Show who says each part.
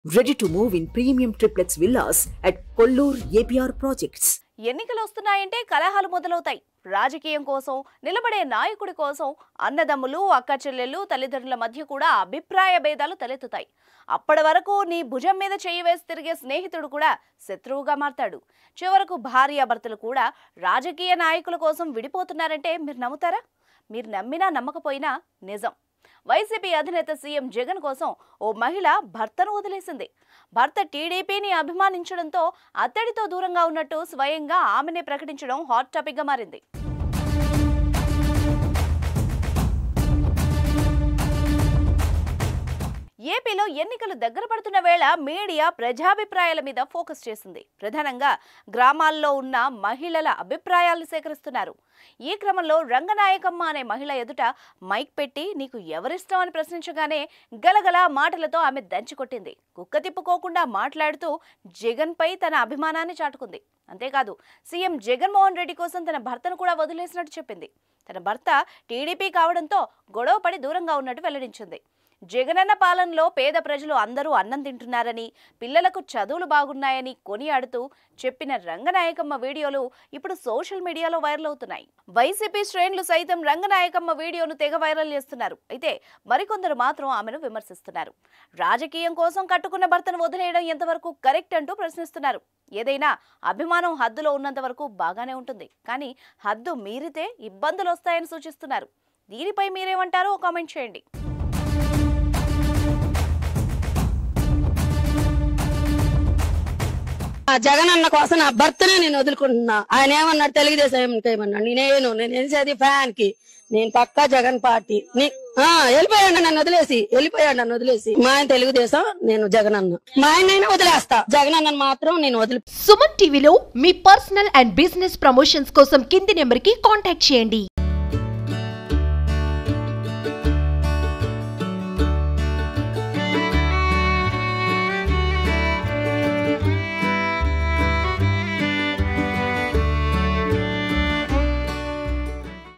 Speaker 1: Ready to move in premium triplex villas at Kollur APR projects.
Speaker 2: ఎన్నికలు వస్తున్నాయంటే కలహాలు మొదలవుతాయి. రాజకీయం కోసం నిలబడే నాయకుడి కోసం అన్నదమ్ములు, అక్కచెల్లెళ్ళు, తల్లిదండ్రుల మధ్య కూడా అభిప్రాయ భేదాలు తలెత్తుతాయి. అప్పటి వరకు నీ భుజం మీద చెయ్యి వేసి తిరిగే స్నేహితుడు కూడా శత్రువుగా మారతాడు. చివరకు భార్యాభర్తలు కూడా రాజకీయ నాయకుల కోసం విడిపోతున్నారంటే మీరు నమ్ముతారా? మీరు నమ్మినా నమ్మకపోయినా నిజం. వైసీపీ అధినేత సీఎం జగన్ కోసం ఓ మహిళ భర్తను వదిలేసింది. భర్త టీడీపీని అభిమానించడంతో అతడితో దూరంగా ఉన్నట్టు స్వయంగా ఆమెనే ప్రకటించడం హాట్ టాపిక్ గా మారింది. ఏపీలో ఎన్నికలు దగ్గర పడుతున్న వేళ మీడియా ప్రజాభిప్రాయాల మీద ఫోకస్ చేసింది. ప్రధానంగా గ్రామాల్లో ఉన్న మహిళల అభిప్రాయాలను సేకరిస్తున్నారు. ఈ క్రమంలో రంగనాయకమ్మ అనే మహిళ ఎదుట మైక్ పెట్టి నీకు ఎవరిష్టం అని ప్రశ్నించగానే గలగల మాటలతో ఆమె దంచికొట్టింది. కుక్క తిప్పుకోకుండా మాట్లాడుతూ జగన్ పై తన అభిమానాన్ని చాటుకుంది. అంతేకాదు సీఎం జగన్మోహన్ రెడ్డి కోసం తన భర్తను కూడా వదిలేసినట్టు చెప్పింది. తన భర్త టీడీపీ కావడంతో గొడవపడి దూరంగా ఉన్నట్టు వెల్లడించింది. జగనన్న పాలనలో పేద ప్రజలు అందరూ అన్నం తింటున్నారని, పిల్లలకు చదువులు బాగున్నాయని కొనియాడుతూ చెప్పిన రంగనాయకమ్మ వీడియోలు ఇప్పుడు సోషల్ మీడియాలో వైరల్ అవుతున్నాయి. వైసీపీ శ్రేణులు సైతం రంగనాయకమ్మ వీడియోను తెగ వైరల్ చేస్తున్నారు. అయితే మరికొందరు మాత్రం ఆమెను విమర్శిస్తున్నారు. రాజకీయం కోసం కట్టుకున్న భర్తను వదిలేయడం ఎంతవరకు కరెక్ట్ అంటూ ప్రశ్నిస్తున్నారు. ఏదైనా అభిమానం హద్దులో ఉన్నంత వరకు బాగానే ఉంటుంది, కానీ హద్దు మీరితే ఇబ్బందులు వస్తాయని సూచిస్తున్నారు. దీనిపై మీరేమంటారో కామెంట్ చేయండి.
Speaker 3: జగన్ అన్న కోసం నా భర్తనే నేను వదులుకుంటున్నా. ఆయన ఏమన్నాడు, తెలుగుదేశం ఏమన్నాడు, నేను వేసేది ఫ్యాన్ కి, నేను పక్కా జగన్ పార్టీ. వెళ్ళిపోయాడు నన్ను వదిలేసి. మా ఆయన తెలుగుదేశం, నేను జగన్ అన్న. మా ఆయన వదిలేస్తా, జగన్ అన్న మాత్రం నేను వదిలి.
Speaker 4: సుమన్ టీవీలో మీ పర్సనల్ అండ్ బిజినెస్ ప్రమోషన్స్ కోసం కింది నెంబర్ కి కాంటాక్ట్ చేయండి.